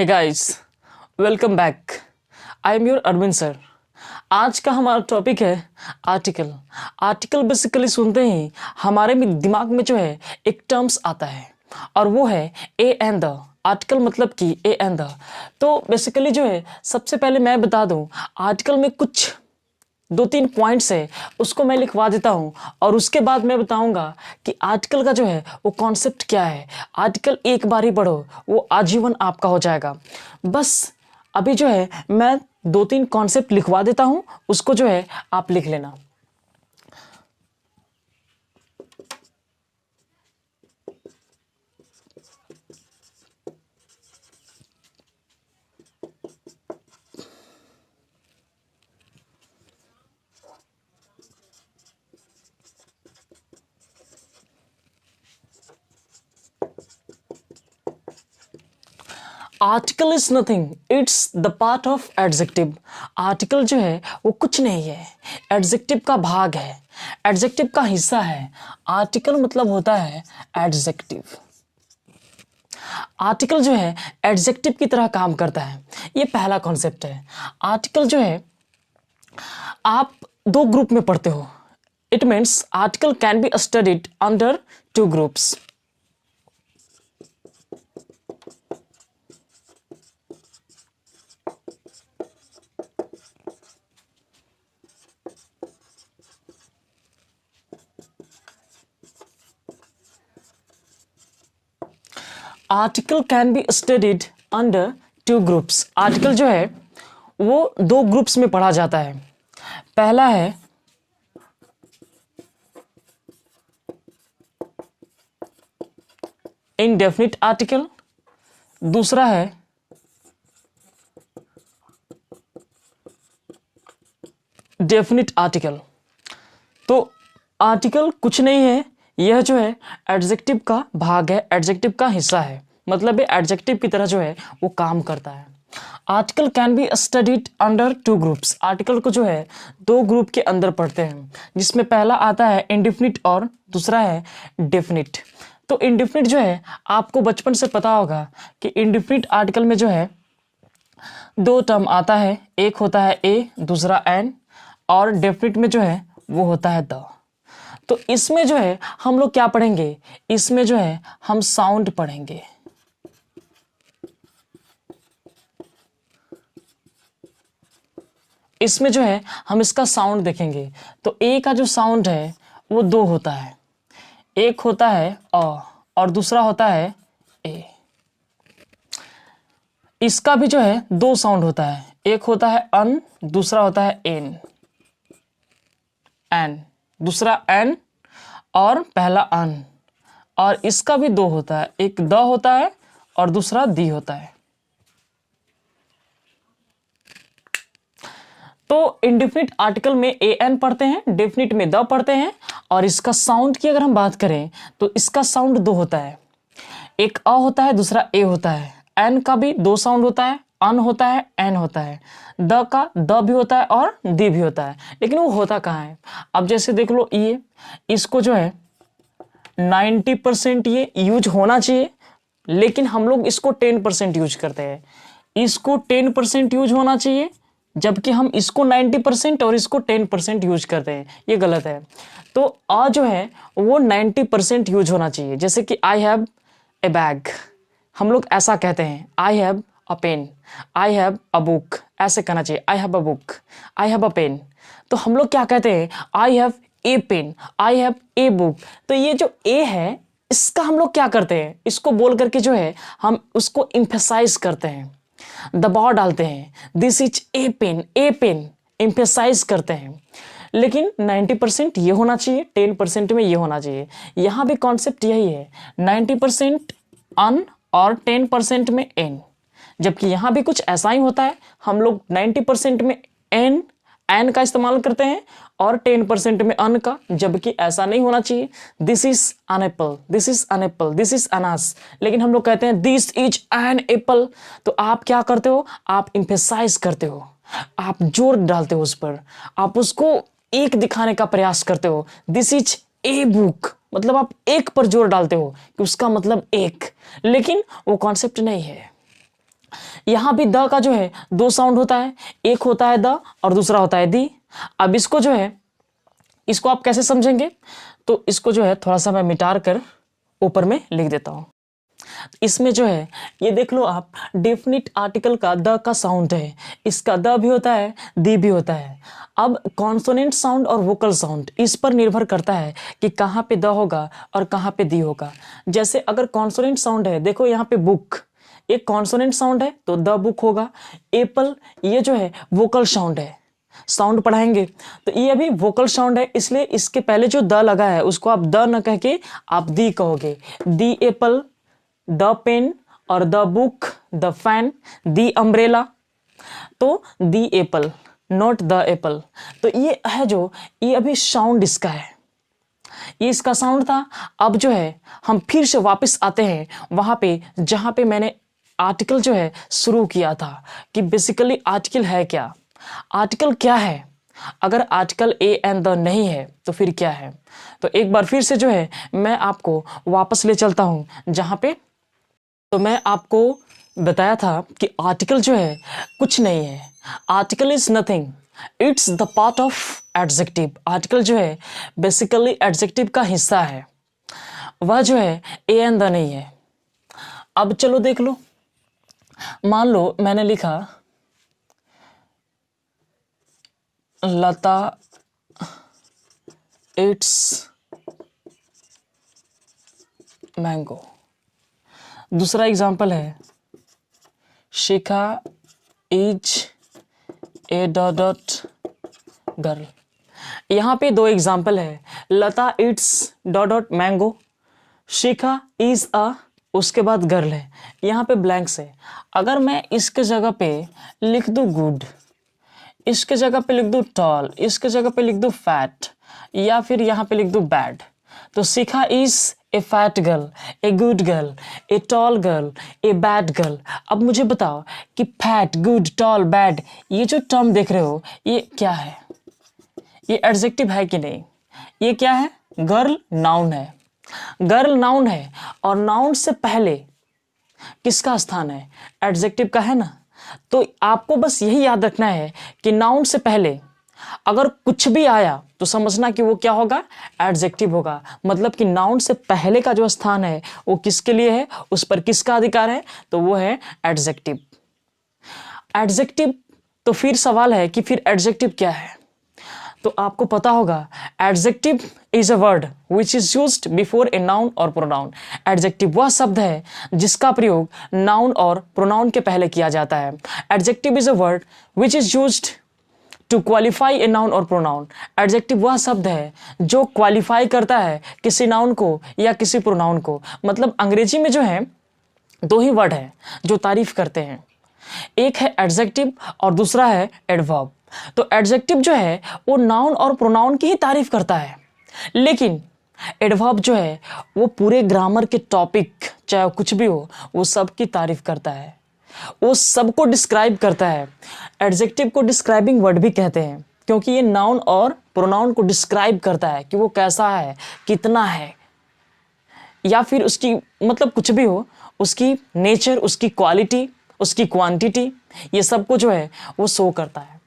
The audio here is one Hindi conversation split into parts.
Hey guys, welcome back. I am your Arvind sir. आज का हमारा टॉपिक है आर्टिकल। आर्टिकल बेसिकली सुनते ही हमारे भी दिमाग में जो है एक टर्म्स आता है और वो है ए एंड द। आर्टिकल मतलब कि ए एंड द। तो बेसिकली जो है सबसे पहले मैं बता दूं, आर्टिकल में कुछ 2-3 पॉइंट्स है उसको मैं लिखवा देता हूँ और उसके बाद मैं बताऊँगा कि आर्टिकल का जो है वो कॉन्सेप्ट क्या है। आर्टिकल एक बार ही पढ़ो, वो आजीवन आपका हो जाएगा। बस अभी जो है मैं 2-3 कॉन्सेप्ट लिखवा देता हूँ, उसको जो है आप लिख लेना। Article is nothing, it's the part of adjective. Article जो है वो कुछ नहीं है, एडजेक्टिव का भाग है, एडजेक्टिव का हिस्सा है। आर्टिकल मतलब होता है एडजेक्टिव। आर्टिकल जो है एडजेक्टिव की तरह काम करता है, ये पहला कॉन्सेप्ट है। आर्टिकल जो है आप दो ग्रुप में पढ़ते हो। It means article can be studied under 2 groups. Article can be studied under 2 groups. Article जो है वो 2 ग्रुप्स में पढ़ा जाता है। पहला है इनडेफिनिट आर्टिकल, दूसरा है डेफिनिट आर्टिकल। तो आर्टिकल कुछ नहीं है, यह जो है एडजेक्टिव का भाग है, एडजेक्टिव का हिस्सा है। मतलब ये एडजेक्टिव की तरह जो है वो काम करता है। Article can be studied under 2 groups. Article को जो है 2 ग्रुप के अंदर पढ़ते हैं, जिसमें पहला आता है इंडेफिनिट और दूसरा है डेफिनिट। तो इंडेफिनिट जो है आपको बचपन से पता होगा कि इंडेफिनिट आर्टिकल में जो है 2 टर्म आता है, एक होता है ए, दूसरा एन, और डेफिनिट में जो है वो होता है द। तो इसमें जो है हम लोग क्या पढ़ेंगे, इसमें जो है हम साउंड पढ़ेंगे। इसमें जो है हम इसका साउंड देखेंगे। तो ए का जो साउंड है वो 2 होता है, एक होता है अ और दूसरा होता है ए। इसका भी जो है 2 साउंड होता है, एक होता है अन, दूसरा होता है एन। एन, दूसरा एन और पहला अन। और इसका भी 2 होता है, एक द होता है और दूसरा दी होता है। तो इंडेफिनिट आर्टिकल में ए एन पढ़ते हैं, डेफिनिट में द पढ़ते हैं। और इसका साउंड की अगर हम बात करें तो इसका साउंड 2 होता है, एक अ होता है, दूसरा ए होता है। एन का भी 2 साउंड होता है, अन होता है, एन होता है। द का द भी होता है और दी भी होता है, लेकिन वो होता कहाँ है। अब जैसे देख लो, ये इसको जो है 90% ये यूज होना चाहिए, लेकिन हम लोग इसको 10% यूज करते हैं। इसको 10% यूज होना चाहिए, जबकि हम इसको 90% और इसको 10% यूज करते हैं, ये गलत है। तो अ जो है वो 90% यूज होना चाहिए। जैसे कि आई हैव ए बैग, हम लोग ऐसा कहते हैं, I have a pen, I have a book, ऐसे कहना चाहिए, I have a book, I have a pen. तो हम लोग क्या कहते हैं, I have a pen, I have a book. तो ये जो ए है इसका हम लोग क्या करते हैं, इसको बोल करके जो है हम उसको इम्फेसाइज करते हैं, दबाव डालते हैं, this is a pen, a pen emphasise करते हैं। लेकिन 90% ये होना चाहिए, 10% में ये होना चाहिए। यहाँ भी कॉन्सेप्ट यही है, 90% अन और 10% में एन। जबकि यहाँ भी कुछ ऐसा ही होता है, हम लोग 90% में एन एन का इस्तेमाल करते हैं और 10% में अन का, जबकि ऐसा नहीं होना चाहिए। This is an apple, this is an apple, this is an ass, लेकिन हम लोग कहते हैं दिस इज एन एप्पल। तो आप क्या करते हो, आप इम्फेसाइज करते हो, आप जोर डालते हो उस पर, आप उसको एक दिखाने का प्रयास करते हो। दिस इज ए बुक, मतलब आप एक पर जोर डालते हो कि उसका मतलब एक, लेकिन वो कॉन्सेप्ट नहीं है। यहां भी द का जो है दो साउंड होता है, एक होता है द और दूसरा होता है दी। अब इसको जो है, इसको आप कैसे समझेंगे, तो इसको जो है थोड़ा सा मैं मिटा कर ऊपर में लिख देता हूं। इसमें जो है ये देख लो आप, डेफिनिट आर्टिकल का द का साउंड है, इसका द भी होता है, दी भी होता है। अब कॉन्सोनेंट साउंड और वोकल साउंड इस पर निर्भर करता है कि कहाँ पे द होगा और कहाँ पे दी होगा। जैसे अगर कॉन्सोनेंट साउंड है, देखो यहाँ पे बुक एक कॉन्सोनेंट साउंड है तो द बुक होगा। एप्पल ये जो है वोकल साउंड है, साउंड पढ़ाएंगे तो ये अभी वोकल साउंड है, इसलिए इसके पहले जो द लगा है उसको आप द न कह के आप दी कहोगे। दी एप्पल, द पेन और the book, the fan, the umbrella. तो दी एप्पल, नॉट द एप्पल। तो ये है जो, ये अभी साउंड इसका है, ये इसका साउंड था। अब जो है हम फिर से वापस आते हैं वहां पे जहां पे मैंने आर्टिकल जो है शुरू किया था कि बेसिकली आर्टिकल है क्या, आर्टिकल क्या है। अगर आर्टिकल ए एंड द नहीं है तो फिर क्या है। तो एक बार फिर से जो है मैं आपको वापस ले चलता हूं जहां पे, तो मैं आपको बताया था कि आर्टिकल जो है कुछ नहीं है, article is nothing, it's the part of adjective. Article जो है बेसिकली एडजेक्टिव का हिस्सा है, वह जो है ए एंड द नहीं है। अब चलो देख लो, मान लो मैंने लिखा लता इट्स मैंगो। दूसरा एग्जाम्पल है Shikha is a dot dot girl. यहाँ पे दो एग्जाम्पल है, Lata it's dot dot mango, Shikha is a, उसके बाद गर्ल है, यहाँ पे ब्लैंक्स है। अगर मैं इसके जगह पे लिख दूँ गुड, इसके जगह पे लिख दूँ टॉल, इसके जगह पे लिख दूँ फैट, या फिर यहाँ पे लिख दूँ बैड, तो Shikha is a fat girl, a good girl, a tall girl, a bad girl. अब मुझे बताओ कि फैट, गुड, टॉल, बैड, ये जो टर्म देख रहे हो ये क्या है, ये एडजेक्टिव है कि नहीं। ये क्या है, गर्ल नाउन है, गर्ल नाउन है और नाउन से पहले किसका स्थान है, एडजेक्टिव का है ना। तो आपको बस यही याद रखना है कि नाउन से पहले अगर कुछ भी आया तो समझना कि वो क्या होगा, एडजेक्टिव होगा। मतलब कि नाउन से पहले का जो स्थान है वो किसके लिए है, उस पर किसका अधिकार है, तो वो है एडजेक्टिव। एडजेक्टिव, तो फिर सवाल है कि फिर एडजेक्टिव क्या है। तो आपको पता होगा adjective is a word which is used before A noun और प्रोनाउन। एडजेक्टिव वह शब्द है जिसका प्रयोग नाउन और प्रोनाउन के पहले किया जाता है। Adjective is a word which is used to qualify a noun और प्रोनाउन। एडजेक्टिव वह शब्द है जो क्वालिफाई करता है किसी नाउन को या किसी प्रोनाउन को। मतलब अंग्रेजी में जो है दो ही वर्ड है जो तारीफ करते हैं, एक है एडजेक्टिव और दूसरा है एडवर्ब। तो एडजेक्टिव जो है वो नाउन और प्रोनाउन की ही तारीफ करता है, लेकिन एडवर्ब जो है वो पूरे ग्रामर के टॉपिक चाहे कुछ भी हो वो सब की तारीफ करता है, वो सबको डिस्क्राइब करता है। एडजेक्टिव को डिस्क्राइबिंग वर्ड भी कहते हैं क्योंकि ये नाउन और प्रोनाउन को डिस्क्राइब करता है कि वो कैसा है, कितना है, या फिर उसकी मतलब कुछ भी हो, उसकी नेचर, उसकी क्वालिटी, उसकी क्वांटिटी, ये सब को जो है वो शो करता है।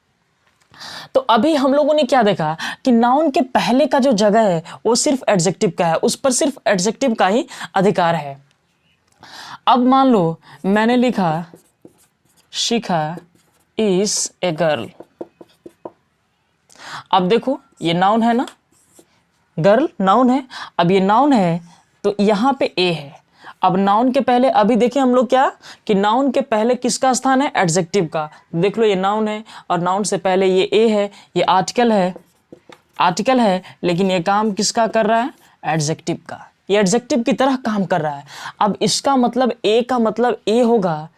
तो अभी हम लोगों ने क्या देखा कि नाउन के पहले का जो जगह है वो सिर्फ एडजेक्टिव का है, उस पर सिर्फ एडजेक्टिव का ही अधिकार है। अब मान लो मैंने लिखा शिखा इज ए गर्ल। अब देखो ये नाउन है ना, गर्ल नाउन है। अब ये नाउन है तो यहाँ पे ए है। अब नाउन के पहले अभी देखिए हम लोग क्या कि नाउन के पहले किसका स्थान है, एडजेक्टिव का। देख लो ये नाउन है और नाउन से पहले ये ए है, ये आर्टिकल है, आर्टिकल है, लेकिन ये काम किसका कर रहा है, एडजेक्टिव का। ये एडजेक्टिव की तरह काम कर रहा है। अब इसका मतलब ए का मतलब ए होगा,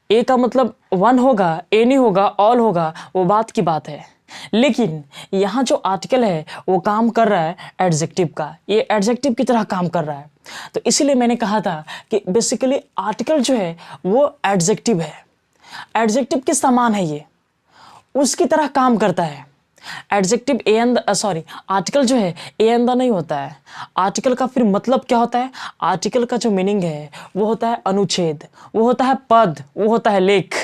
ए का मतलब वन होगा, ए नहीं होगा, ऑल होगा, वो बात की बात है। लेकिन यहाँ जो आर्टिकल है वो काम कर रहा है एडजेक्टिव का, ये एडजेक्टिव की तरह काम कर रहा है। तो इसीलिए मैंने कहा था कि बेसिकली आर्टिकल जो है वो एडजेक्टिव है, एडजेक्टिव के समान है, ये उसकी तरह काम करता है। Adjective A and sorry article जो है ए एंड द नहीं होता है। आर्टिकल का फिर मतलब क्या होता है? आर्टिकल का जो मीनिंग है वो होता है अनुच्छेद, वो होता है पद, वो होता है लेख।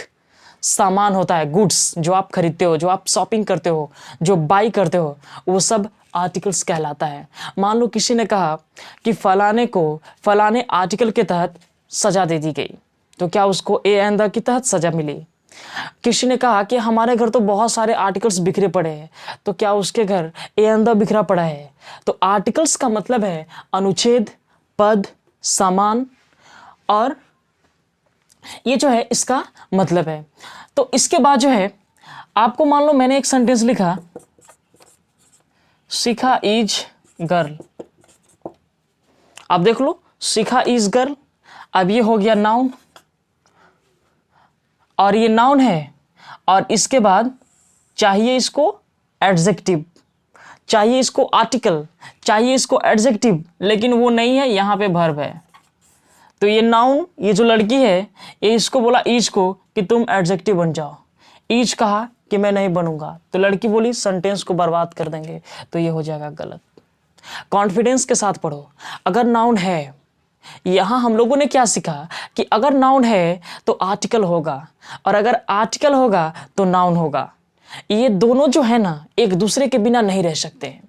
सामान होता है गुड्स, जो आप खरीदते हो, जो आप शॉपिंग करते हो, जो बाई करते हो, वो सब आर्टिकल्स कहलाता है। मान लो किसी ने कहा कि फलाने को फलाने आर्टिकल के तहत सजा दे दी गई, तो क्या उसको ए एंड द के तहत सजा मिली? किसी ने कहा कि हमारे घर तो बहुत सारे आर्टिकल्स बिखरे पड़े हैं, तो क्या उसके घर ए एंड द बिखरा पड़ा है? तो आर्टिकल्स का मतलब है अनुच्छेद, पद, सामान, और ये जो है इसका मतलब है। तो इसके बाद जो है आपको मान लो मैंने एक सेंटेंस लिखा, शिखा इज गर्ल। अब देख लो, शिखा इज गर्ल, अब ये हो गया नाउन, और ये नाउन है, और इसके बाद चाहिए इसको एडजेक्टिव, चाहिए इसको आर्टिकल, चाहिए इसको एडजेक्टिव, लेकिन वो नहीं है, यहाँ पे वर्ब है। तो ये नाउन, ये जो लड़की है, ये इसको बोला ईज को कि तुम एडजेक्टिव बन जाओ। ईज कहा कि मैं नहीं बनूंगा, तो लड़की बोली सेंटेंस को बर्बाद कर देंगे, तो ये हो जाएगा गलत। कॉन्फिडेंस के साथ पढ़ो। अगर नाउन है, यहां हम लोगों ने क्या सीखा कि अगर नाउन है तो आर्टिकल होगा, और अगर आर्टिकल होगा तो नाउन होगा। ये दोनों जो है ना एक दूसरे के बिना नहीं रह सकते।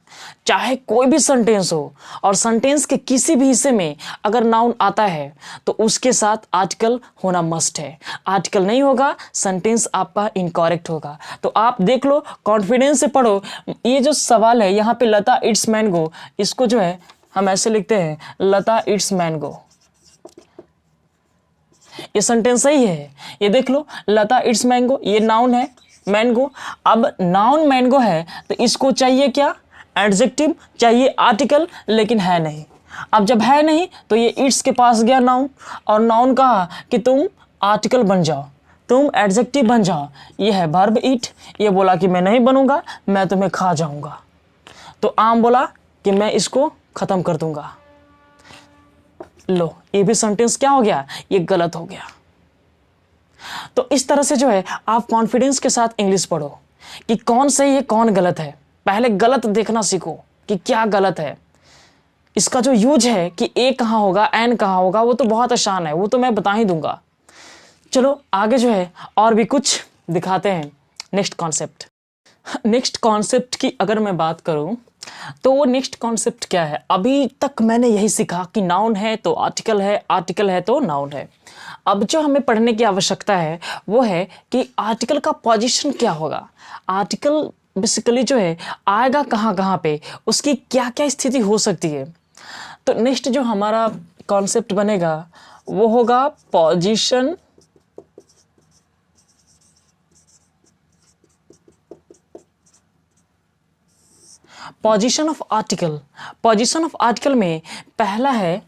चाहे कोई भी सेंटेंस हो, और सेंटेंस के किसी भी हिस्से में अगर नाउन आता है तो उसके साथ आर्टिकल होना मस्ट है। आर्टिकल नहीं होगा, सेंटेंस आपका इनकरेक्ट होगा। तो आप देख लो, कॉन्फिडेंस से पढ़ो। ये जो सवाल है यहाँ पे लता इट्स मैंगो, इसको जो है हम ऐसे लिखते हैं, लता इट्स मैंगो। ये सेंटेंस सही है। ये देख लो, लता इट्स मैंगो, ये नाउन है मैंगो। अब नाउन मैंगो है तो इसको चाहिए क्या? एडजेक्टिव, चाहिए आर्टिकल, लेकिन है नहीं। अब जब है नहीं तो ये इट्स के पास गया नाउन, और नाउन कहा कि तुम आर्टिकल बन जाओ, तुम एडजेक्टिव बन जाओ। ये है वर्ब ईट, ये बोला कि मैं नहीं बनूंगा, मैं तुम्हें खा जाऊंगा। तो आम बोला कि मैं इसको खत्म कर दूंगा। लो, ये भी सेंटेंस क्या हो गया? ये गलत हो गया। तो इस तरह से जो है आप कॉन्फिडेंस के साथ इंग्लिश पढ़ो कि कौन सही है कौन गलत है। पहले गलत देखना सीखो कि क्या गलत है। इसका जो यूज है कि ए कहाँ होगा, एन कहाँ होगा, वो तो बहुत आसान है, वो तो मैं बता ही दूंगा। चलो आगे जो है और भी कुछ दिखाते हैं। नेक्स्ट कॉन्सेप्ट, नेक्स्ट कॉन्सेप्ट की अगर मैं बात करूं तो वो नेक्स्ट कॉन्सेप्ट क्या है? अभी तक मैंने यही सीखा कि नाउन है तो आर्टिकल है, आर्टिकल है तो नाउन है। अब जो हमें पढ़ने की आवश्यकता है वो है कि आर्टिकल का पोजीशन क्या होगा। आर्टिकल बेसिकली जो है आएगा कहाँ कहाँ पे, उसकी क्या क्या स्थिति हो सकती है। तो नेक्स्ट जो हमारा कॉन्सेप्ट बनेगा वो होगा position position of article. Position of article में पहला है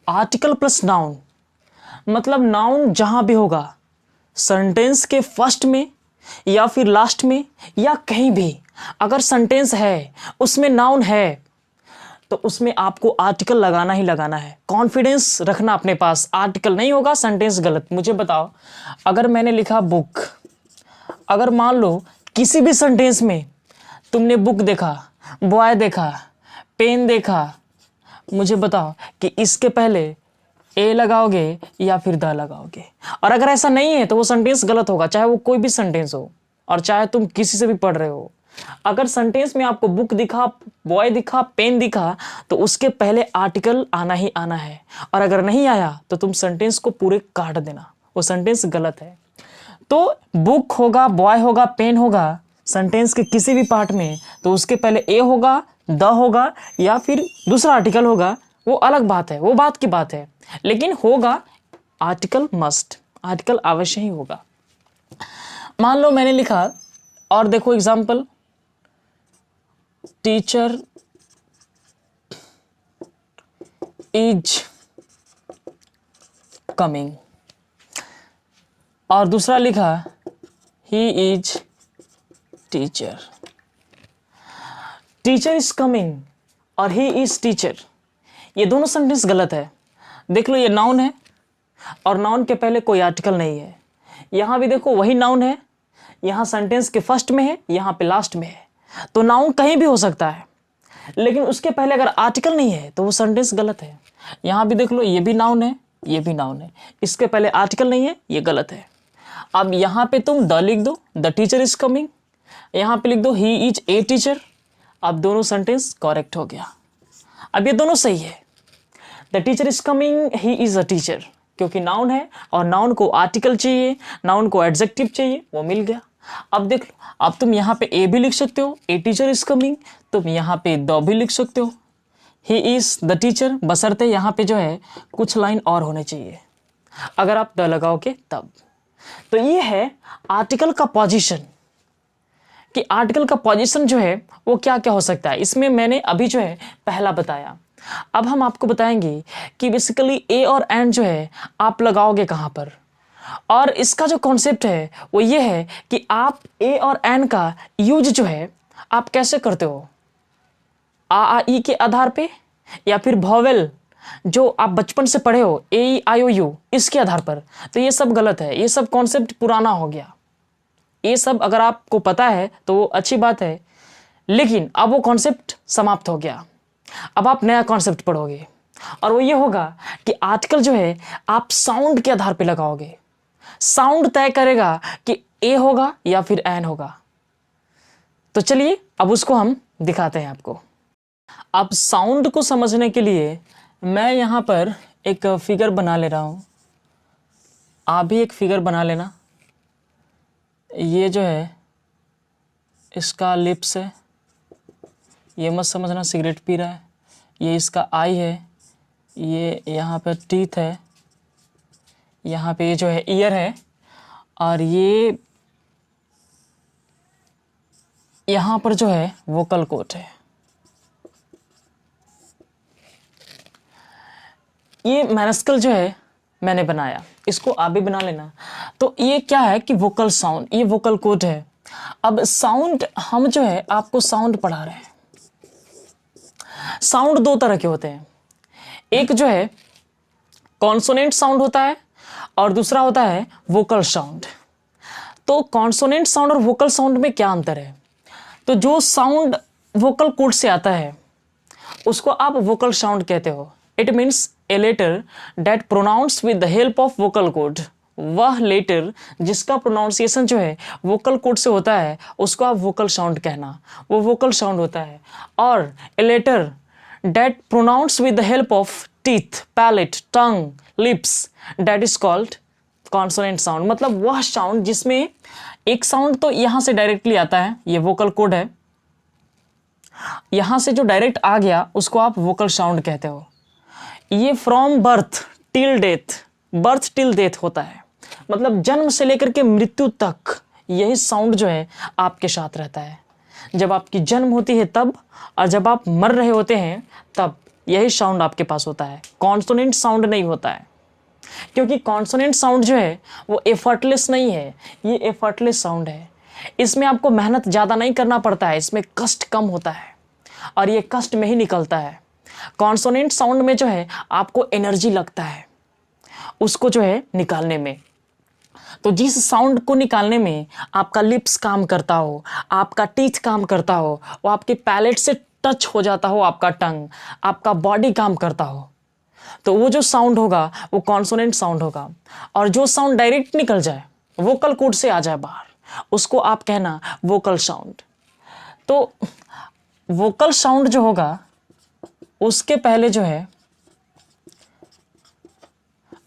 आर्टिकल प्लस नाउन। मतलब नाउन जहां भी होगा, सेंटेंस के फर्स्ट में या फिर लास्ट में या कहीं भी, अगर सेंटेंस है उसमें नाउन है तो उसमें आपको आर्टिकल लगाना ही लगाना है। कॉन्फिडेंस रखना अपने पास, आर्टिकल नहीं होगा सेंटेंस गलत। मुझे बताओ, अगर मैंने लिखा बुक, अगर मान लो किसी भी सेंटेंस में तुमने बुक देखा, बॉय देखा, पेन देखा, मुझे बताओ कि इसके पहले ए लगाओगे या फिर द लगाओगे। और अगर ऐसा नहीं है तो वो सेंटेंस गलत होगा, चाहे वो कोई भी सेंटेंस हो और चाहे तुम किसी से भी पढ़ रहे हो। अगर सेंटेंस में आपको बुक दिखा, बॉय दिखा, पेन दिखा, तो उसके पहले आर्टिकल आना ही आना है। और अगर नहीं आया तो तुम सेंटेंस को पूरे काट देना, वो सेंटेंस गलत है। तो बुक होगा, बॉय होगा, पेन होगा, सेंटेंस के किसी भी पार्ट में, तो उसके पहले ए होगा, द होगा या फिर दूसरा आर्टिकल होगा, वो अलग बात है, वो बात की बात है। लेकिन होगा आर्टिकल मस्ट, आर्टिकल अवश्य ही होगा। मान लो मैंने लिखा, और देखो एग्जाम्पल, टीचर इज कमिंग, और दूसरा लिखा he is teacher. Teacher is coming और ही इज टीचर, ये दोनों सेंटेंस गलत है। देख लो, ये नाउन है और नाउन के पहले कोई आर्टिकल नहीं है। यहाँ भी देखो वही नाउन है, यहाँ सेंटेंस के फर्स्ट में है, यहाँ पे लास्ट में है। तो नाउन कहीं भी हो सकता है, लेकिन उसके पहले अगर आर्टिकल नहीं है तो वो सेंटेंस गलत है। यहाँ भी देख लो, ये भी नाउन है, ये भी नाउन है, इसके पहले आर्टिकल नहीं है, ये गलत है। अब यहाँ पे तुम द लिख दो, द टीचर इज कमिंग, यहाँ पे लिख दो ही इज ए टीचर। अब दोनों सेंटेंस करेक्ट हो गया। अब ये दोनों सही है, the teacher is coming, he is a teacher, क्योंकि नाउन है और नाउन को आर्टिकल चाहिए, नाउन को एडजेक्टिव चाहिए, वो मिल गया। अब देख लो, अब तुम यहाँ पे ए भी लिख सकते हो, ए टीचर इज कमिंग, तुम यहाँ पे द भी लिख सकते हो, ही इज द टीचर, बशर्ते यहाँ पे जो है कुछ लाइन और होने चाहिए, अगर आप द लगाओगे तब। तो ये है आर्टिकल का पोजीशन, कि आर्टिकल का पोजीशन जो है वो क्या क्या हो सकता है। इसमें मैंने अभी जो है पहला बताया, अब हम आपको बताएंगे कि बेसिकली ए और एंड जो है आप लगाओगे कहाँ पर। और इसका जो कॉन्सेप्ट है वो ये है कि आप ए और एन का यूज जो है आप कैसे करते हो, आ ई के आधार पे, या फिर वॉवेल जो आप बचपन से पढ़े हो ए ई आई ओ यू, इसके आधार पर। तो ये सब गलत है, ये सब कॉन्सेप्ट पुराना हो गया। ये सब अगर आपको पता है तो वो अच्छी बात है, लेकिन अब वो कॉन्सेप्ट समाप्त हो गया। अब आप नया कॉन्सेप्ट पढ़ोगे और वो ये होगा कि आर्टिकल जो है आप साउंड के आधार पे लगाओगे। साउंड तय करेगा कि ए होगा या फिर एन होगा। तो चलिए अब उसको हम दिखाते हैं आपको। अब साउंड को समझने के लिए मैं यहाँ पर एक फिगर बना ले रहा हूँ, आप भी एक फिगर बना लेना। ये जो है इसका लिप्स है, ये मत समझना सिगरेट पी रहा है। ये इसका आई है, ये यहाँ पर टीथ है, यहाँ पे ये जो है ईयर है, और ये यहाँ पर जो है वोकल कोट है। ये मैनस्कल जो है मैंने बनाया, इसको आप भी बना लेना। तो ये क्या है कि वोकल साउंड, ये वोकल कोड है। अब साउंड हम जो है आपको साउंड पढ़ा रहे हैं। साउंड दो तरह के होते हैं, एक जो है कॉन्सोनेंट साउंड होता है और दूसरा होता है वोकल साउंड। तो कॉन्सोनेंट साउंड और वोकल साउंड में क्या अंतर है? तो जो साउंड वोकल कोड से आता है उसको आप वोकल साउंड कहते हो। It means a letter that pronounce with the help of vocal cord. वह लेटर जिसका प्रोनाउंसिएशन जो है वोकल कोड से होता है उसको आप वोकल साउंड कहना, वो वोकल साउंड होता है। और a letter that pronounce with the help of teeth, palate, tongue, lips, that is called consonant sound. मतलब वह साउंड जिसमें एक साउंड तो यहाँ से डायरेक्टली आता है, ये वोकल कोड है, यहाँ से जो डायरेक्ट आ गया उसको आप वोकल साउंड कहते हो। ये from birth till death, birth till death होता है, मतलब जन्म से लेकर के मृत्यु तक यही साउंड जो है आपके साथ रहता है। जब आपकी जन्म होती है तब, और जब आप मर रहे होते हैं तब यही साउंड आपके पास होता है। कॉन्सोनेंट साउंड नहीं होता है, क्योंकि कॉन्सोनेंट साउंड जो है वो एफर्टलेस नहीं है, ये एफर्टलेस साउंड है। इसमें आपको मेहनत ज़्यादा नहीं करना पड़ता है, इसमें कष्ट कम होता है और ये कष्ट में ही निकलता है। कॉन्सोनेंट साउंड में जो है आपको एनर्जी लगता है उसको जो है निकालने में। तो जिस साउंड को निकालने में आपका लिप्स काम करता हो, आपका टीथ काम करता हो, वो आपके पैलेट से टच हो जाता हो, आपका टंग, आपका बॉडी काम करता हो, तो वो जो साउंड होगा वो कॉन्सोनेंट साउंड होगा। और जो साउंड डायरेक्ट निकल जाए, वोकल कोड से आ जाए बाहर, उसको आप कहना वोकल साउंड। तो वोकल साउंड जो होगा उसके पहले जो है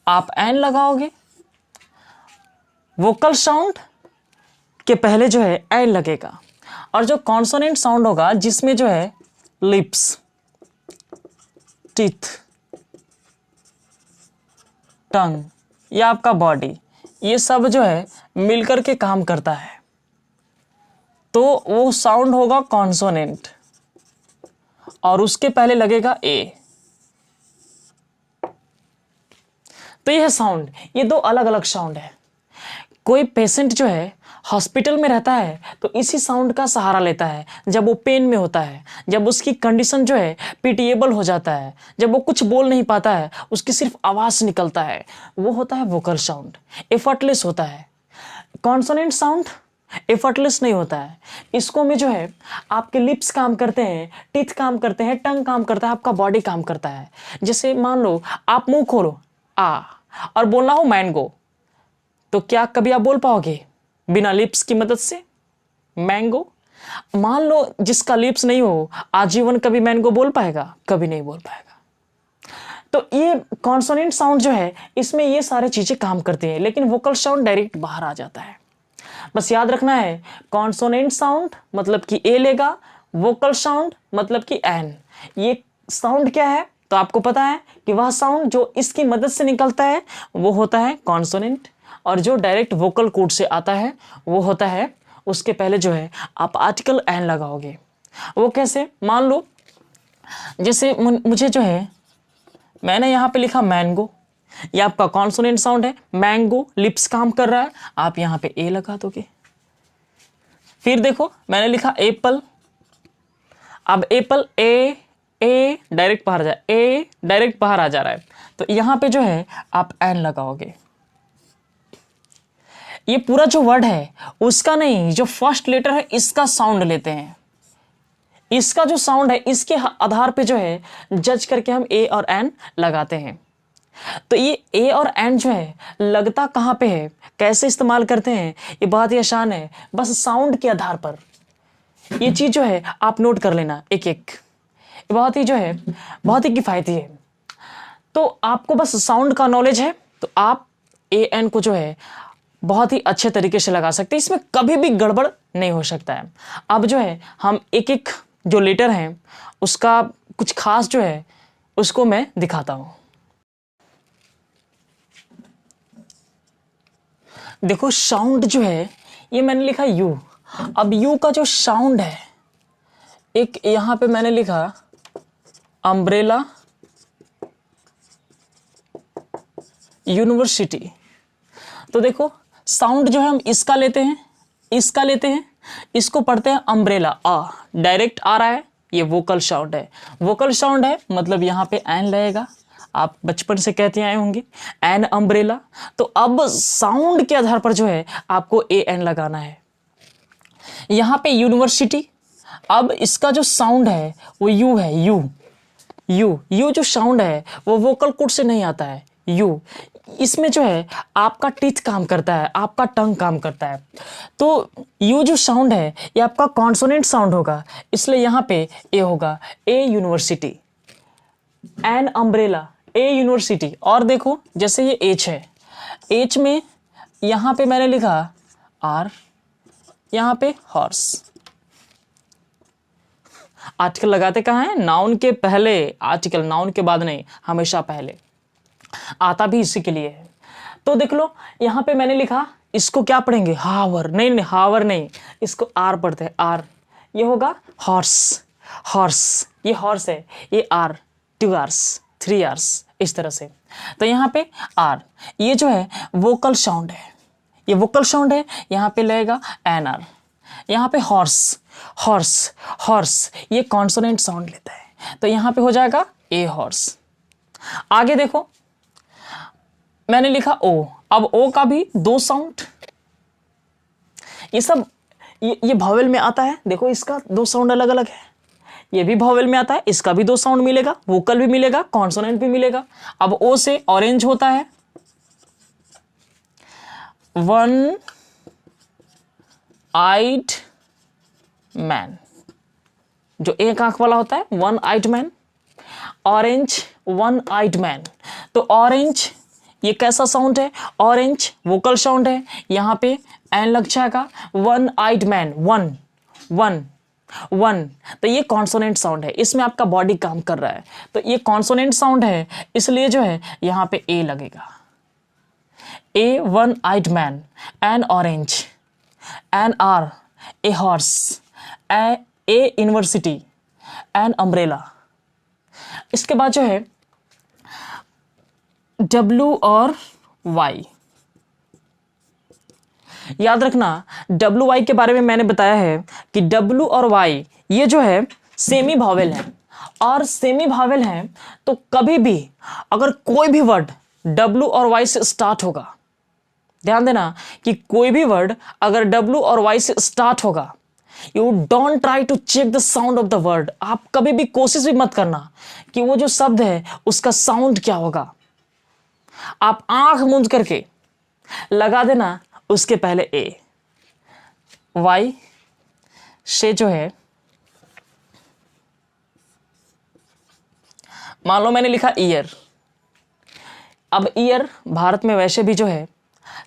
आप एन लगाओगे, वोकल साउंड के पहले जो है एन लगेगा। और जो कॉन्सोनेंट साउंड होगा जिसमें जो है लिप्स, टीथ, टंग या आपका बॉडी, ये सब जो है मिलकर के काम करता है, तो वो साउंड होगा कॉन्सोनेंट और उसके पहले लगेगा ए। तो यह साउंड, ये दो अलग अलग साउंड है। कोई पेशेंट जो है हॉस्पिटल में रहता है तो इसी साउंड का सहारा लेता है जब वो पेन में होता है, जब उसकी कंडीशन जो है पिटिएबल हो जाता है, जब वो कुछ बोल नहीं पाता है, उसकी सिर्फ आवाज़ निकलता है, वो होता है वोकल साउंड, एफर्टलेस होता है। कॉन्सोनेंट साउंड एफर्टलेस नहीं होता है। इसको में जो है आपके लिप्स काम करते हैं, टीथ काम करते हैं, टंग काम करता है, आपका बॉडी काम करता है। जैसे मान लो आप मुंह खोलो आ और बोलना हो मैंगो, तो क्या कभी आप बोल पाओगे बिना लिप्स की मदद से मैंगो? मान लो जिसका लिप्स नहीं हो आजीवन कभी मैंगो बोल पाएगा? कभी नहीं बोल पाएगा। तो ये कॉन्सोनेंट साउंड जो है इसमें ये सारे चीजें काम करती हैं, लेकिन वोकल साउंड डायरेक्ट बाहर आ जाता है। बस याद रखना है, कॉन्सोनेंट साउंड मतलब कि ए लेगा, वोकल साउंड मतलब कि एन। ये साउंड क्या है तो आपको पता है कि वह साउंड जो इसकी मदद से निकलता है वो होता है कॉन्सोनेंट, और जो डायरेक्ट वोकल कॉर्ड से आता है वो होता है, उसके पहले जो है आप आर्टिकल एन लगाओगे। वो कैसे? मान लो जैसे मुझे जो है मैंने यहाँ पे लिखा मैंगो, ये आपका कॉन्सोनेंट साउंड है, मैंगो लिप्स काम कर रहा है, आप यहाँ पे ए लगा दोगे। फिर देखो मैंने लिखा एप्पल, अब एप्पल ए ए डायरेक्ट बाहर जा, ए डायरेक्ट बाहर आ जा रहा है, तो यहाँ पे जो है आप एन लगाओगे। ये पूरा जो वर्ड है उसका नहीं, जो फर्स्ट लेटर है इसका साउंड लेते हैं। इसका जो साउंड है इसके आधार पे जो है जज करके हम ए और एन लगाते हैं। तो ये ए और एन जो है लगता कहाँ पे है, कैसे इस्तेमाल करते हैं, ये बहुत ही आसान है, बस साउंड के आधार पर। ये चीज़ जो है आप नोट कर लेना एक एक, बहुत ही जो है बहुत ही किफ़ायती है। तो आपको बस साउंड का नॉलेज है तो आप ए एन को जो है बहुत ही अच्छे तरीके से लगा सकते हैं, इसमें कभी भी गड़बड़ नहीं हो सकता है। अब जो है हम एक एक जो लेटर हैं उसका कुछ खास जो है उसको मैं दिखाता हूँ। देखो साउंड जो है ये मैंने लिखा यू। अब यू का जो साउंड है, एक यहां पे मैंने लिखा अम्ब्रेला यूनिवर्सिटी। तो देखो साउंड जो है हम इसका लेते हैं, इसका लेते हैं, इसको पढ़ते हैं अम्ब्रेला, आ डायरेक्ट आ रहा है, ये वोकल साउंड है। वोकल साउंड है मतलब यहाँ पे एन लगेगा, आप बचपन से कहते आए होंगे एन अम्ब्रेला। तो अब साउंड के आधार पर जो है आपको ए एन लगाना है। यहाँ पे यूनिवर्सिटी, अब इसका जो साउंड है वो यू है, यू यू यू जो साउंड है वो वोकल कोड से नहीं आता है, यू। इसमें जो है आपका टीथ काम करता है, आपका टंग काम करता है। तो यू जो साउंड है ये आपका कॉन्सोनेंट साउंड होगा, इसलिए यहाँ पे ए होगा, a university. An umbrella, a university. और देखो जैसे ये एच है, एच में यहाँ पे मैंने लिखा आर, यहाँ पे हॉर्स। आर्टिकल लगाते कहाँ हैं? नाउन के पहले आर्टिकल, नाउन के बाद नहीं, हमेशा पहले। आता भी इसी के लिए है। तो देख लो यहाँ पे मैंने लिखा, इसको क्या पढ़ेंगे? हावर। नहीं नहीं हावर नहीं, इसको आर पढ़ते हैं, आर। ये होगा हॉर्स, हॉर्स, ये हॉर्स है, ये आर, 2 आर्स 3 आर्स, इस तरह से। तो यहाँ पे आर, ये जो है वोकल साउंड है, ये वोकल साउंड है, यहाँ पे लगेगा एन आर। यहाँ पे हॉर्स, हॉर्स, हॉर्स, ये कॉन्सोनेंट साउंड लेता है, तो यहाँ पे हो जाएगा ए हॉर्स। आगे देखो मैंने लिखा ओ, अब ओ का भी 2 साउंड, ये सब ये वॉवेल में आता है। देखो इसका 2 साउंड अलग अलग है, ये भी वॉवेल में आता है, इसका भी 2 साउंड मिलेगा, वोकल भी मिलेगा, कॉन्सोनेंट भी मिलेगा। अब ओ से ऑरेंज होता है, 1 आइड मैन, जो एक आंख वाला होता है 1 eyed man. Orange 1 eyed man, तो ऑरेंज ये कैसा साउंड है? ऑरेंज वोकल साउंड है, यहाँ पे एन लग जाएगा। 1 आइड मैन, 1 1 1, तो ये कॉन्सोनेंट साउंड है, इसमें आपका बॉडी काम कर रहा है, तो ये कॉन्सोनेंट साउंड है, इसलिए जो है यहाँ पे ए लगेगा। A 1 eyed man, an orange, an R a horse, a university, an umbrella. इसके बाद जो है W और Y, याद रखना डब्ल्यू वाई के बारे में मैंने बताया है कि डब्ल्यू और वाई ये जो है सेमी भावेल है, और सेमी भावेल है तो कभी भी अगर कोई भी वर्ड डब्ल्यू और वाई से स्टार्ट होगा, ध्यान देना कि कोई भी वर्ड अगर डब्ल्यू और वाई से स्टार्ट होगा, you don't try to check the sound of the word. आप कभी भी कोशिश भी मत करना कि वो जो शब्द है उसका साउंड क्या होगा। आप आंख मूंद करके लगा देना उसके पहले ए। वाई से जो है, मान लो मैंने लिखा ईयर। अब ईयर भारत में वैसे भी जो है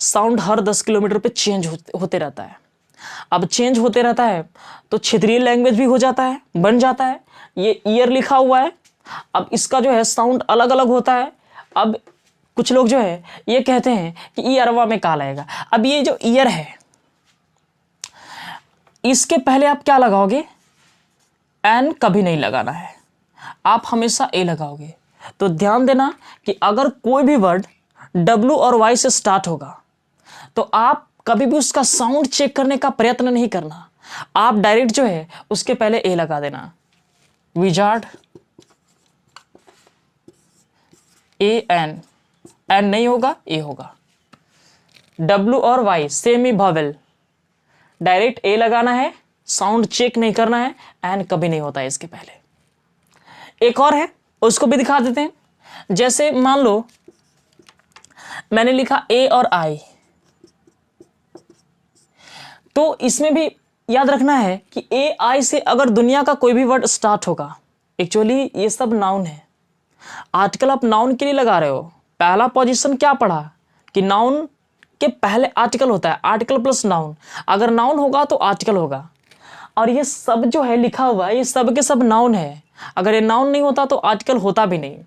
साउंड हर 10 किलोमीटर पे चेंज होते रहता है। अब चेंज होते रहता है तो क्षेत्रीय लैंग्वेज भी हो जाता है, बन जाता है। ये ईयर लिखा हुआ है, अब इसका जो है साउंड अलग अलग होता है। अब कुछ लोग जो है ये कहते हैं कि ईयरवा में का लगेगा। अब ये जो ईयर है इसके पहले आप क्या लगाओगे? एन कभी नहीं लगाना है, आप हमेशा ए लगाओगे। तो ध्यान देना कि अगर कोई भी वर्ड डब्ल्यू और वाई से स्टार्ट होगा तो आप कभी भी उसका साउंड चेक करने का प्रयत्न नहीं करना, आप डायरेक्ट जो है उसके पहले ए लगा देना। विजार्ड, ए एन, एन नहीं होगा ए होगा। डब्ल्यू और वाई सेमी भावेल, डायरेक्ट ए लगाना है, साउंड चेक नहीं करना है, एन कभी नहीं होता है इसके पहले। एक और है उसको भी दिखा देते हैं। जैसे मान लो मैंने लिखा ए और आई, तो इसमें भी याद रखना है कि ए आई से अगर दुनिया का कोई भी वर्ड स्टार्ट होगा, एक्चुअली ये सब नाउन है। आर्टिकल आप नाउन के लिए लगा रहे हो। पहला पोजीशन क्या पढ़ा कि नाउन के पहले आर्टिकल होता है, आर्टिकल प्लस नाउन। अगर नाउन होगा तो आर्टिकल होगा, और ये सब जो है लिखा हुआ है ये सब के सब नाउन है। अगर ये नाउन नहीं होता तो आर्टिकल होता भी नहीं।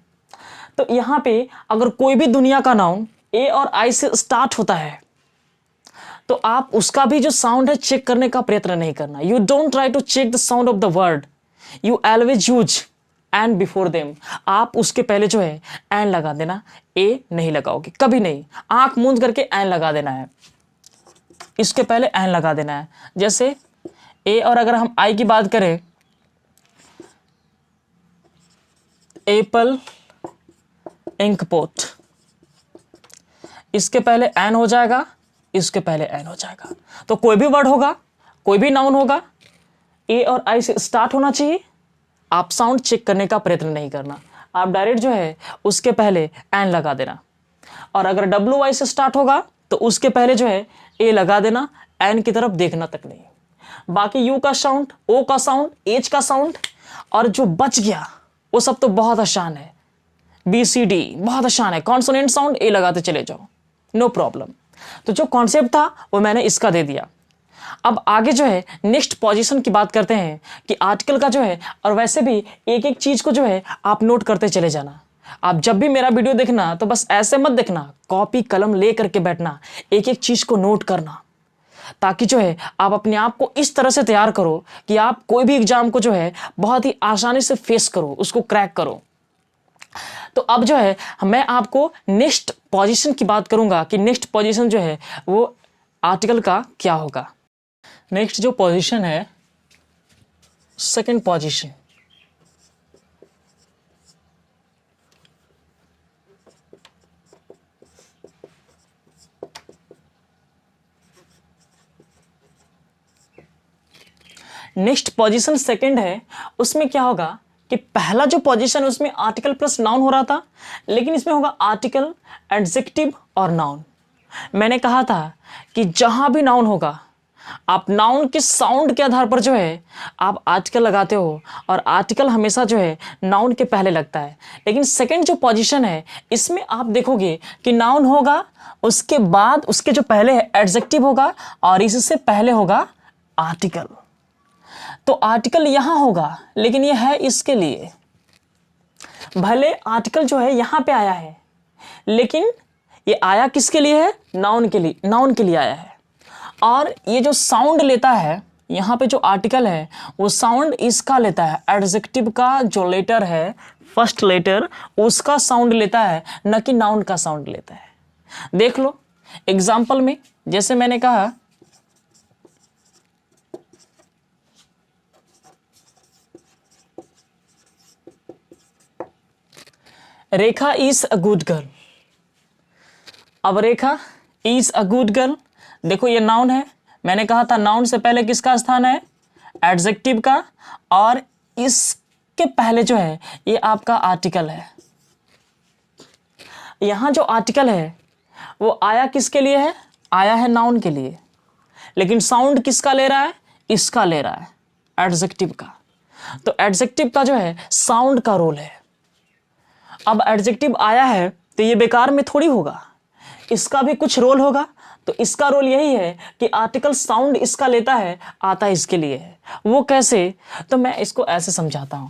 तो यहाँ पे अगर कोई भी दुनिया का नाउन ए और आई से स्टार्ट होता है तो आप उसका भी जो साउंड है चेक करने का प्रयत्न नहीं करना। You don't try to check the sound of the word, you always use an before them. आप उसके पहले जो है एन लगा देना, ए नहीं लगाओगे कभी नहीं। आंख मूंद करके एन लगा देना है, इसके पहले एन लगा देना है। जैसे ए, और अगर हम आई की बात करें, एप्पल, इंकपोट, इसके पहले एन हो जाएगा, इसके पहले एन हो जाएगा। तो कोई भी वर्ड होगा, कोई भी नाउन होगा, ए और आई से स्टार्ट होना चाहिए। आप साउंड चेक करने का प्रयत्न नहीं करना, आप डायरेक्ट जो है उसके पहले एन लगा देना। और अगर डब्ल्यू वाई से स्टार्ट होगा तो उसके पहले जो है ए लगा देना, एन की तरफ देखना तक नहीं। बाकी यू का साउंड, ओ का साउंड, एच का साउंड, और जो बच गया वो सब तो बहुत आसान है। बी सी डी बहुत आसान है, कॉन्सोनेंट साउंड ए लगाते चले जाओ, नो प्रॉब्लम। तो जो कॉन्सेप्ट था वो मैंने इसका दे दिया। अब आगे जो है नेक्स्ट पोजीशन की बात करते हैं कि आर्टिकल का जो है, और वैसे भी एक एक चीज को जो है आप नोट करते चले जाना। आप जब भी मेरा वीडियो देखना तो बस ऐसे मत देखना, कॉपी कलम ले करके बैठना, एक एक चीज को नोट करना, ताकि जो है आप अपने आप को इस तरह से तैयार करो कि आप कोई भी एग्जाम को जो है बहुत ही आसानी से फेस करो, उसको क्रैक करो। तो अब जो है मैं आपको नेक्स्ट पोजीशन की बात करूंगा कि नेक्स्ट पोजीशन जो है वो आर्टिकल का क्या होगा। नेक्स्ट जो पोजीशन है, second position. Next position second है, उसमें क्या होगा कि पहला जो पोजीशन है उसमें आर्टिकल प्लस नाउन हो रहा था, लेकिन इसमें होगा आर्टिकल, एडजेक्टिव और नाउन। मैंने कहा था कि जहां भी नाउन होगा आप नाउन के साउंड के आधार पर जो है आप आर्टिकल लगाते हो, और आर्टिकल हमेशा जो है नाउन के पहले लगता है। लेकिन सेकंड जो पोजीशन है इसमें आप देखोगे कि नाउन होगा, उसके बाद उसके जो पहले है एडजेक्टिव होगा, और इससे पहले होगा आर्टिकल। तो आर्टिकल यहां होगा, लेकिन यह है इसके लिए। भले आर्टिकल जो है यहां पे आया है, लेकिन ये आया किसके लिए है? नाउन के लिए, नाउन के लिए आया है। और ये जो साउंड लेता है यहाँ पे जो आर्टिकल है वो साउंड इसका लेता है, एडजेक्टिव का जो लेटर है, फर्स्ट लेटर, उसका साउंड लेता है, न कि नाउन का साउंड लेता है। देख लो एग्जाम्पल में, जैसे मैंने कहा रेखा इज अ गुड गर्ल। अब रेखा इज अ गुड गर्ल, देखो ये नाउन है, मैंने कहा था नाउन से पहले किसका स्थान है, एडजेक्टिव का, और इसके पहले जो है ये आपका आर्टिकल है। यहां जो आर्टिकल है वो आया किसके लिए है, आया है नाउन के लिए, लेकिन साउंड किसका ले रहा है, इसका ले रहा है, एडजेक्टिव का। तो एडजेक्टिव का जो है साउंड का रोल है। अब एडजेक्टिव आया है तो ये बेकार में थोड़ी होगा, इसका भी कुछ रोल होगा। तो इसका रोल यही है कि आर्टिकल साउंड इसका लेता है, आता इसके लिए है। वो कैसे, तो मैं इसको ऐसे समझाता हूं।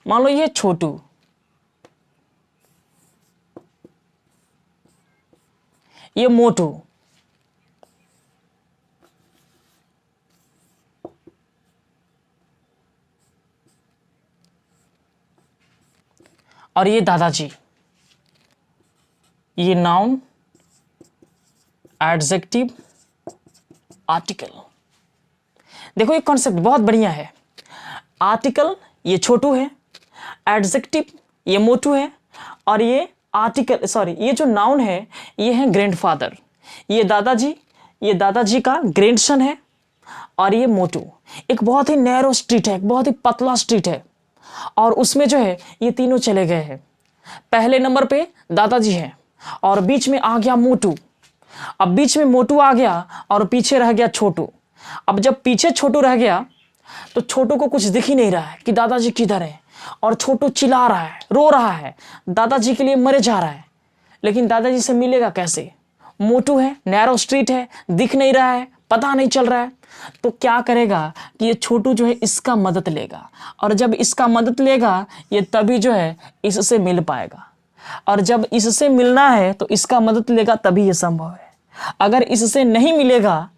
मान लो ये छोटू, ये मोटू, और ये दादाजी। ये नाउन, एडजेक्टिव, आर्टिकल। देखो ये कॉन्सेप्ट बहुत बढ़िया है। आर्टिकल ये छोटू है, एडजेक्टिव ये मोटू है, और ये आर्टिकल सॉरी ये जो नाउन है ये है ग्रैंडफादर। ये दादाजी का ग्रैंडसन है, और ये मोटू। एक बहुत ही नैरो स्ट्रीट है, एक बहुत ही पतला स्ट्रीट है, और उसमें जो है ये तीनों चले गए हैं। पहले नंबर पे दादाजी हैं, और बीच में आ गया मोटू। अब बीच में मोटू आ गया और पीछे रह गया छोटू। अब जब पीछे छोटू रह गया तो छोटू को कुछ दिख ही नहीं रहा है कि दादाजी किधर है, और छोटू चिल्ला रहा है, रो रहा है, दादाजी के लिए मरे जा रहा है। लेकिन दादाजी से मिलेगा कैसे, मोटू है, नैरो स्ट्रीट है, दिख नहीं रहा है, पता नहीं चल रहा है। तो क्या करेगा कि ये छोटू जो है इसका मदद लेगा, और जब इसका मदद लेगा ये तभी जो है इससे मिल पाएगा, और जब इससे मिलना है तो इसका मदद लेगा तभी ये संभव है। अगर इससे नहीं मिलेगा,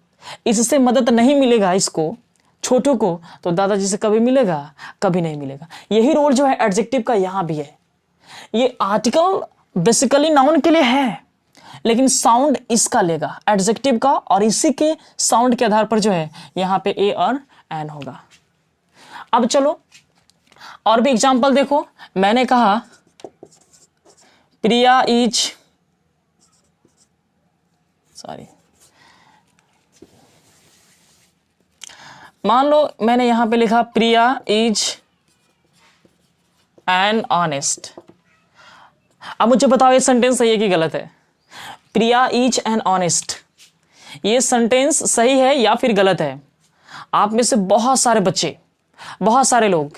इससे मदद नहीं मिलेगा इसको, छोटू को, तो दादाजी से कभी मिलेगा, कभी नहीं मिलेगा। यही रोल जो है एडजेक्टिव का यहाँ भी है। ये आर्टिकल बेसिकली नाउन के लिए है, लेकिन साउंड इसका लेगा, एडजेक्टिव का, और इसी के साउंड के आधार पर जो है यहाँ पे ए और एन होगा। अब चलो और भी एग्जांपल देखो। मैंने कहा प्रिया इज मान लो मैंने यहां पे लिखा प्रिया इज एन ऑनेस्ट। अब मुझे बताओ ये सेंटेंस सही है कि गलत है। प्रिया इज एन ऑनेस्ट, ये सेंटेंस सही है या फिर गलत है? आप में से बहुत सारे बच्चे, बहुत सारे लोग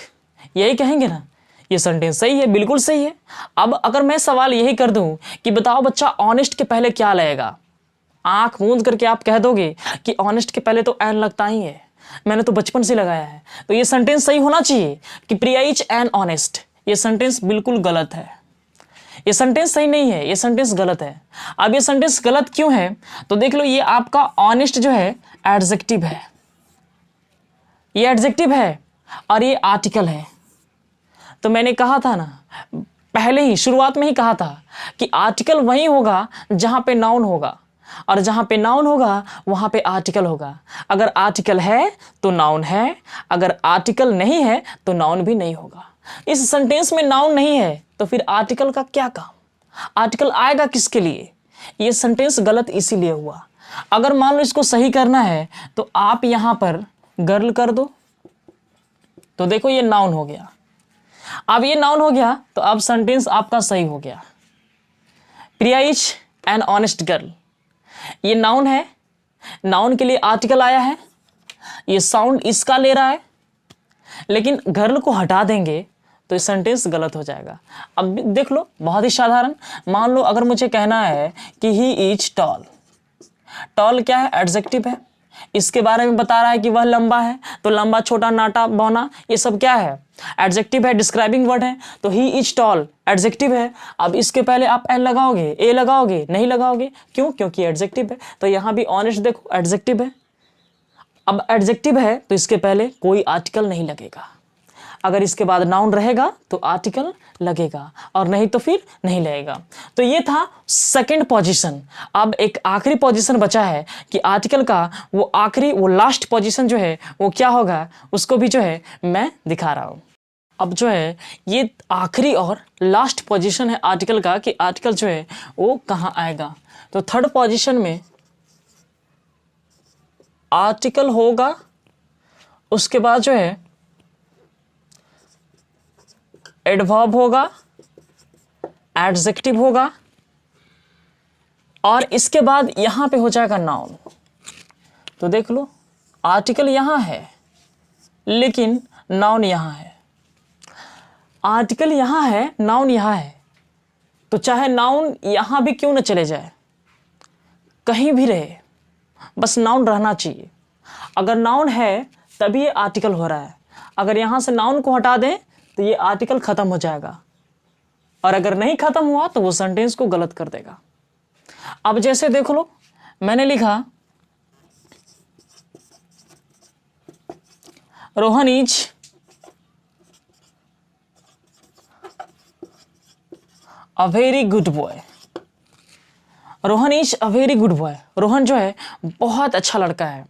यही कहेंगे ना, ये सेंटेंस सही है, बिल्कुल सही है। अब अगर मैं सवाल यही कर दूं कि बताओ बच्चा ऑनेस्ट के पहले क्या लगेगा, आंख मूंद करके आप कह दोगे कि ऑनेस्ट के पहले तो एन लगता ही है, मैंने तो बचपन से लगाया है। तो ये सेंटेंस सही होना चाहिए कि प्रिया इज एन ऑनेस्ट। ये सेंटेंस बिल्कुल गलत है, ये सेंटेंस सही नहीं है, ये सेंटेंस गलत है। अब ये सेंटेंस गलत क्यों है, तो देख लो, ये आपका ऑनेस्ट जो है एडजेक्टिव है, ये एडजेक्टिव है और ये आर्टिकल है। तो मैंने कहा था ना, पहले ही शुरुआत में ही कहा था कि आर्टिकल वहीं होगा जहां पे नाउन होगा, और जहां पे नाउन होगा वहां पे आर्टिकल होगा। अगर आर्टिकल है तो नाउन है, अगर आर्टिकल नहीं है तो नाउन भी नहीं होगा। इस सेंटेंस में नाउन नहीं है तो फिर आर्टिकल का क्या काम, आर्टिकल आएगा किसके लिए? ये सेंटेंस गलत इसीलिए हुआ। अगर मान लो इसको सही करना है तो आप यहां पर गर्ल कर दो, तो देखो ये नाउन हो गया। अब ये नाउन हो गया तो अब सेंटेंस आपका सही हो गया। प्रिया इज एन ऑनेस्ट गर्ल, ये नाउन है, नाउन के लिए आर्टिकल आया है, ये साउंड इसका ले रहा है, लेकिन गर्ल को हटा देंगे तो ये सेंटेंस गलत हो जाएगा। अब देख लो, बहुत ही साधारण। मान लो अगर मुझे कहना है कि ही इज टॉल, टॉल क्या है? एडजेक्टिव है, इसके बारे में बता रहा है कि वह लंबा है, तो लंबा, छोटा, नाटा, बौना, ये सब क्या है? एडजेक्टिव है, डिस्क्राइबिंग वर्ड है। तो ही इज टॉल एडजेक्टिव है। अब इसके पहले आप एन लगाओगे, ए लगाओगे? नहीं लगाओगे। क्यों? क्योंकि एडजेक्टिव है। तो यहां भी ऑनेस्ट देखो एडजेक्टिव है। अब एडजेक्टिव है तो इसके पहले कोई आर्टिकल नहीं लगेगा। अगर इसके बाद नाउन रहेगा तो आर्टिकल लगेगा और नहीं तो फिर नहीं लगेगा। तो ये था सेकंड पोजीशन। अब एक आखिरी पोजीशन बचा है कि आर्टिकल का वो आखिरी वो लास्ट पोजीशन जो है वो क्या होगा, उसको भी जो है मैं दिखा रहा हूं। अब जो है ये आखिरी और लास्ट पोजीशन है आर्टिकल का कि आर्टिकल जो है वो कहाँ आएगा। तो थर्ड पोजीशन में आर्टिकल होगा, उसके बाद जो है एडवर्ब होगा, एडजेक्टिव होगा और इसके बाद यहां पे हो जाएगा नाउन। तो देख लो आर्टिकल यहां है लेकिन नाउन यहां है, आर्टिकल यहां है नाउन यहां है। तो चाहे नाउन यहां भी क्यों न चले जाए, कहीं भी रहे, बस नाउन रहना चाहिए। अगर नाउन है तभी ये आर्टिकल हो रहा है, अगर यहां से नाउन को हटा दें तो ये आर्टिकल खत्म हो जाएगा और अगर नहीं खत्म हुआ तो वो सेंटेंस को गलत कर देगा। अब जैसे देख लो मैंने लिखा Rohan is a very good boy. Rohan is a very good boy, Rohan जो है बहुत अच्छा लड़का है।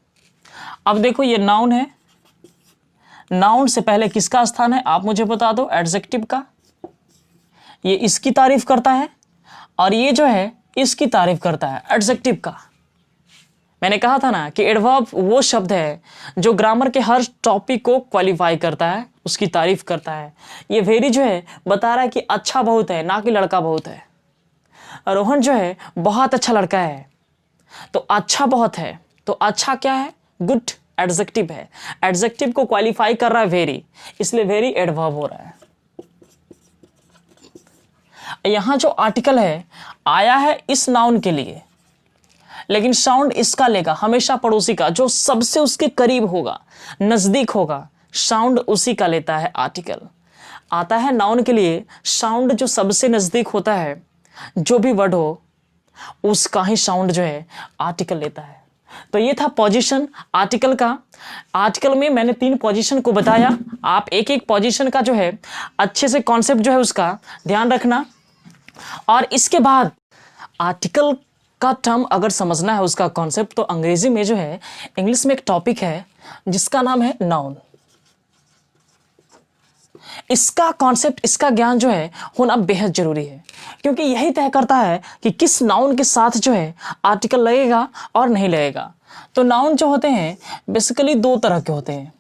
अब देखो ये नाउन है, नाउन से पहले किसका स्थान है आप मुझे बता दो, एडजेक्टिव का। ये इसकी तारीफ करता है और ये जो है इसकी तारीफ करता है, एडजेक्टिव का। मैंने कहा था ना कि एडवर्ब वो शब्द है जो ग्रामर के हर टॉपिक को क्वालिफाई करता है, उसकी तारीफ करता है। ये वेरी जो है बता रहा है कि अच्छा बहुत है, ना कि लड़का बहुत है। रोहन जो है बहुत अच्छा लड़का है, तो अच्छा बहुत है, तो अच्छा क्या है, गुड एडजेक्टिव है। एडजेक्टिव को क्वालिफाई कर रहा है वेरी, इसलिए वेरी एडवर्ब हो रहा है। यहां जो आर्टिकल है आया है इस नाउन के लिए, लेकिन साउंड इसका लेगा, हमेशा पड़ोसी का, जो सबसे उसके करीब होगा, नजदीक होगा, साउंड उसी का लेता है। आर्टिकल आता है नाउन के लिए, साउंड जो सबसे नजदीक होता है, जो भी वर्ड हो उसका ही साउंड जो है आर्टिकल लेता है। तो ये था पोजीशन आर्टिकल का। आर्टिकल में मैंने 3 पोजीशन को बताया, आप एक एक पोजीशन का जो है अच्छे से कॉन्सेप्ट जो है उसका ध्यान रखना। और इसके बाद आर्टिकल का टर्म अगर समझना है उसका कॉन्सेप्ट, तो अंग्रेजी में जो है, इंग्लिश में एक टॉपिक है जिसका नाम है नाउन। इसका कॉन्सेप्ट, इसका ज्ञान जो है होना बेहद जरूरी है, क्योंकि यही तय करता है कि किस नाउन के साथ जो है आर्टिकल लगेगा और नहीं लगेगा। तो नाउन जो होते हैं बेसिकली 2 तरह के होते हैं।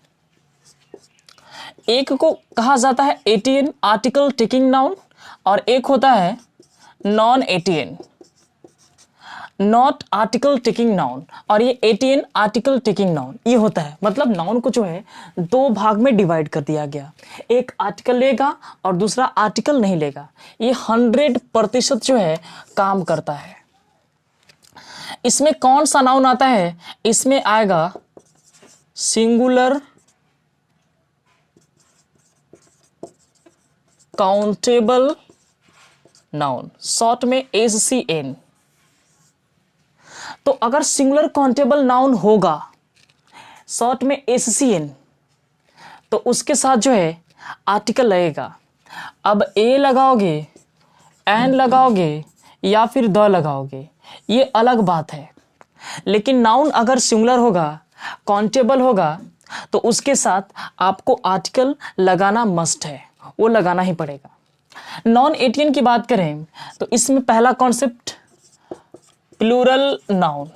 एक को कहा जाता है एटीएन, आर्टिकल टेकिंग नाउन, और एक होता है non ATN, not article taking noun. और ये एटीएन, आर्टिकल टेकिंग नाउन, ये होता है मतलब नाउन को जो है 2 भाग में डिवाइड कर दिया गया, एक आर्टिकल लेगा और दूसरा आर्टिकल नहीं लेगा। ये 100% जो है काम करता है। इसमें कौन सा नाउन आता है, इसमें आएगा सिंगुलर काउंटेबल नाउन, शॉर्ट में SCN। तो अगर सिंगुलर काउंटेबल नाउन होगा, शॉर्ट में SCN, तो उसके साथ जो है आर्टिकल लगेगा। अब ए लगाओगे, एन लगाओगे या फिर द लगाओगे, ये अलग बात है। लेकिन नाउन अगर सिंगुलर होगा, काउंटेबल होगा, तो उसके साथ आपको आर्टिकल लगाना मस्ट है, वो लगाना ही पड़ेगा। नॉन एटीएन की बात करें तो इसमें पहला कॉन्सेप्ट प्लूरल नाउन।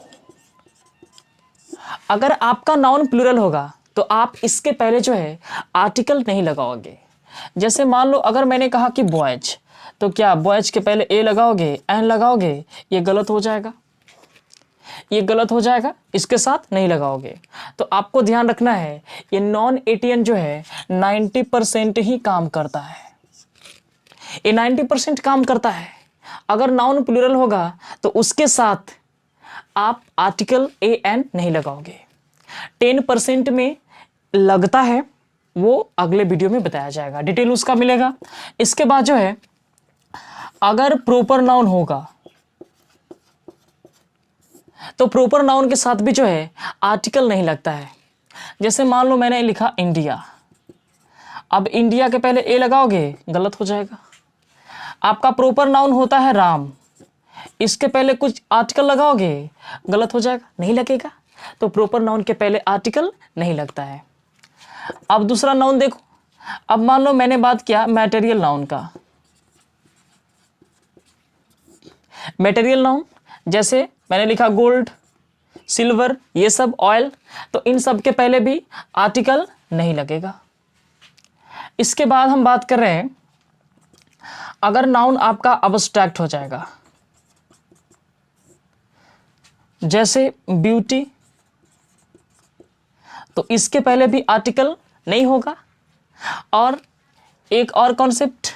अगर आपका नाउन प्लूरल होगा तो आप इसके पहले जो है आर्टिकल नहीं लगाओगे। जैसे मान लो अगर मैंने कहा कि बॉयज, तो क्या बॉयज के पहले ए लगाओगे, एन लगाओगे, ये गलत हो जाएगा, ये गलत हो जाएगा, इसके साथ नहीं लगाओगे। तो आपको ध्यान रखना है ये नॉन एटीएन जो है 90% ही काम करता है, ये 90% काम करता है। अगर नाउन प्लूरल होगा तो उसके साथ आप आर्टिकल ए एन नहीं लगाओगे। 10% में लगता है, वो अगले वीडियो में बताया जाएगा, डिटेल उसका मिलेगा। इसके बाद जो है अगर प्रॉपर नाउन होगा तो प्रॉपर नाउन के साथ भी जो है आर्टिकल नहीं लगता है। जैसे मान लो मैंने लिखा इंडिया, अब इंडिया के पहले ए लगाओगे, गलत हो जाएगा। आपका प्रॉपर नाउन होता है राम, इसके पहले कुछ आर्टिकल लगाओगे, गलत हो जाएगा, नहीं लगेगा। तो प्रॉपर नाउन के पहले आर्टिकल नहीं लगता है। अब दूसरा नाउन देखो। अब मान लो मैंने बात किया मटेरियल नाउन का। मटेरियल नाउन जैसे मैंने लिखा गोल्ड, सिल्वर, ये सब ऑयल, तो इन सब के पहले भी आर्टिकल नहीं लगेगा। इसके बाद हम बात कर रहे हैं अगर नाउन आपका अब्स्ट्रैक्ट हो जाएगा, जैसे ब्यूटी, तो इसके पहले भी आर्टिकल नहीं होगा। और एक और कॉन्सेप्ट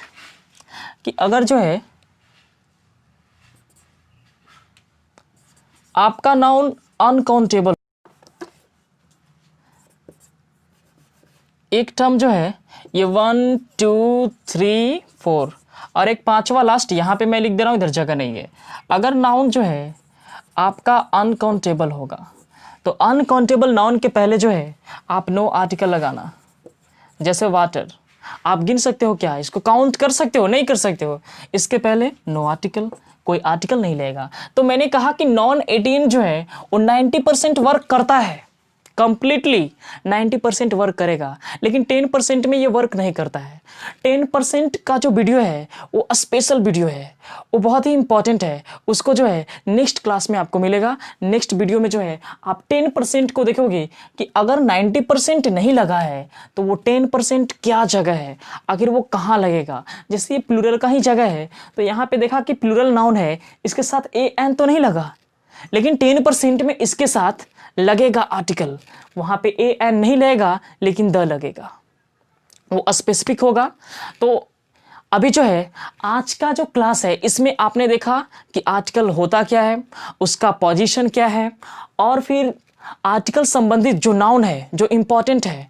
कि अगर जो है आपका नाउन अनकाउंटेबल, एक टर्म जो है ये 1 2 3 4 और एक पांचवा लास्ट यहां पे मैं लिख दे रहा हूं, इधर जगह नहीं है। अगर नाउन जो है आपका अनकाउंटेबल होगा तो अनकाउंटेबल नाउन के पहले जो है आप नो आर्टिकल लगाना। जैसे वाटर, आप गिन सकते हो क्या, इसको काउंट कर सकते हो, नहीं कर सकते हो, इसके पहले नो आर्टिकल, कोई आर्टिकल नहीं लेगा। तो मैंने कहा कि नॉन 18 जो है वो 90% वर्क करता है, कंप्लीटली 90% वर्क करेगा, लेकिन 10% में ये वर्क नहीं करता है। 10% का जो वीडियो है वो स्पेशल वीडियो है, वो बहुत ही इंपॉर्टेंट है, उसको जो है नेक्स्ट क्लास में आपको मिलेगा। नेक्स्ट वीडियो में जो है आप 10% को देखोगे कि अगर 90% नहीं लगा है तो वो 10% क्या जगह है, आखिर वो कहाँ लगेगा। जैसे ये प्लूरल का ही जगह है, तो यहाँ पे देखा कि प्लूरल नाउन है, इसके साथ ए एन तो नहीं लगा, लेकिन 10% में इसके साथ लगेगा आर्टिकल। वहां पे ए एन नहीं लगेगा लेकिन द लगेगा, वो स्पेसिफिक होगा। तो अभी जो है आज का जो क्लास है इसमें आपने देखा कि आर्टिकल होता क्या है, उसका पोजीशन क्या है, और फिर आर्टिकल संबंधित जो नाउन है जो इंपॉर्टेंट है,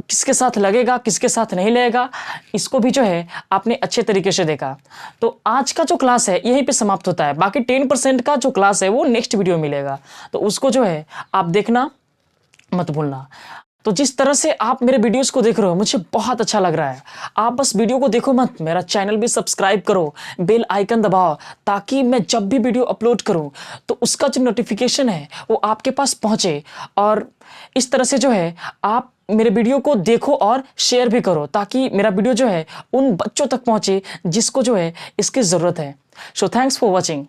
किसके साथ लगेगा किसके साथ नहीं लगेगा, इसको भी जो है आपने अच्छे तरीके से देखा। तो आज का जो क्लास है यहीं पे समाप्त होता है। बाकी 10% का जो क्लास है वो नेक्स्ट वीडियो मिलेगा, तो उसको जो है आप देखना मत भूलना। तो जिस तरह से आप मेरे वीडियोस को देख रहे हो मुझे बहुत अच्छा लग रहा है। आप बस वीडियो को देखो मत, मेरा चैनल भी सब्सक्राइब करो, बेल आइकन दबाओ, ताकि मैं जब भी वीडियो अपलोड करूं तो उसका जो नोटिफिकेशन है वो आपके पास पहुंचे। और इस तरह से जो है आप मेरे वीडियो को देखो और शेयर भी करो, ताकि मेरा वीडियो जो है उन बच्चों तक पहुंचे जिसको जो है इसकी ज़रूरत है। So thanks for watching.